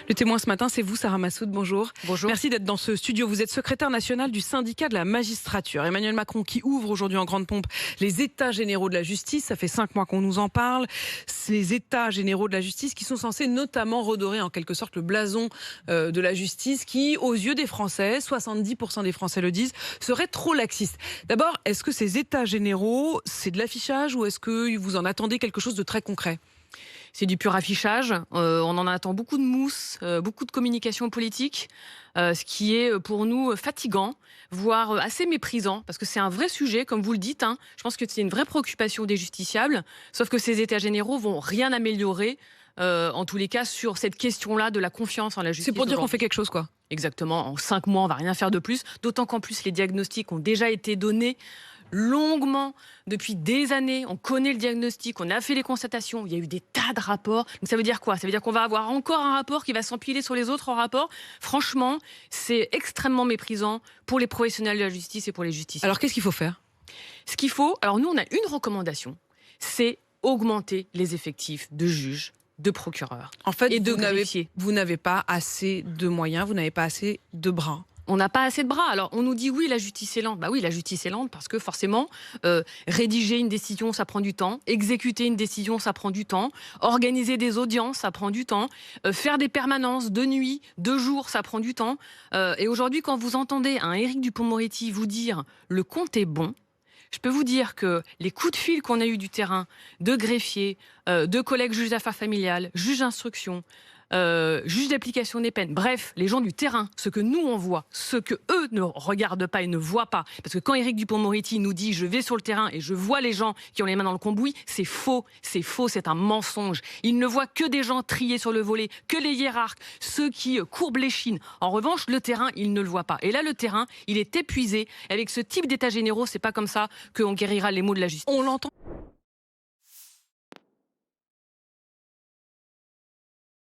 Le témoin ce matin, c'est vous, Sarah Massoud. Bonjour. Bonjour. Merci d'être dans ce studio. Vous êtes secrétaire nationale du syndicat de la magistrature. Emmanuel Macron qui ouvre aujourd'hui en grande pompe les états généraux de la justice. Ça fait 5 mois qu'on nous en parle. Ces états généraux de la justice qui sont censés notamment redorer en quelque sorte le blason de la justice qui, aux yeux des Français, 70% des Français le disent, serait trop laxiste. D'abord, est-ce que ces états généraux, c'est de l'affichage ou est-ce que vous en attendez quelque chose de très concret ? C'est du pur affichage. On en attend beaucoup de mousse, beaucoup de communication politique, ce qui est pour nous fatigant, voire assez méprisant, parce que c'est un vrai sujet, comme vous le dites. Je pense que c'est une vraie préoccupation des justiciables, sauf que ces états généraux vont rien améliorer, en tous les cas, sur cette question-là de la confiance en la justice. C'est pour dire qu'on fait quelque chose, quoi. Exactement. En 5 mois, on va rien faire de plus, d'autant qu'en plus, les diagnostics ont déjà été donnés longuement depuis des années. On connaît le diagnostic, on a fait les constatations, il y a eu des tas de rapports. Donc ça veut dire quoi ? Ça veut dire qu'on va avoir encore un rapport qui va s'empiler sur les autres rapports. Franchement, c'est extrêmement méprisant pour les professionnels de la justice et pour les justiciables. Alors qu'est-ce qu'il faut faire ? Ce qu'il faut, alors nous on a une recommandation, c'est augmenter les effectifs de juges, de procureurs En fait, et de greffiers. Vous n'avez pas assez de moyens, vous n'avez pas assez de bras. On n'a pas assez de bras. Alors, on nous dit oui, la justice est lente. Bah oui, la justice est lente parce que forcément, rédiger une décision, ça prend du temps. Exécuter une décision, ça prend du temps. Organiser des audiences, ça prend du temps. Faire des permanences de nuit, de jour, ça prend du temps. Et aujourd'hui, quand vous entendez un Éric Dupond-Moretti vous dire « le compte est bon », je peux vous dire que les coups de fil qu'on a eus du terrain, de greffiers, de collègues juges d'affaires familiales, juges d'instruction, juges d'application des peines, bref, les gens du terrain, ce que nous on voit, ce que eux ne regardent pas et ne voient pas. Parce que quand Éric Dupond-Moretti nous dit « je vais sur le terrain et je vois les gens qui ont les mains dans le cambouis », c'est faux, c'est un mensonge. Il ne voit que des gens triés sur le volet, que les hiérarques, ceux qui courbent les chines. En revanche, le terrain, il ne le voit pas. Et là, le terrain, il est épuisé. Avec ce type d'états généraux, c'est pas comme ça qu'on guérira les maux de la justice. On l'entend.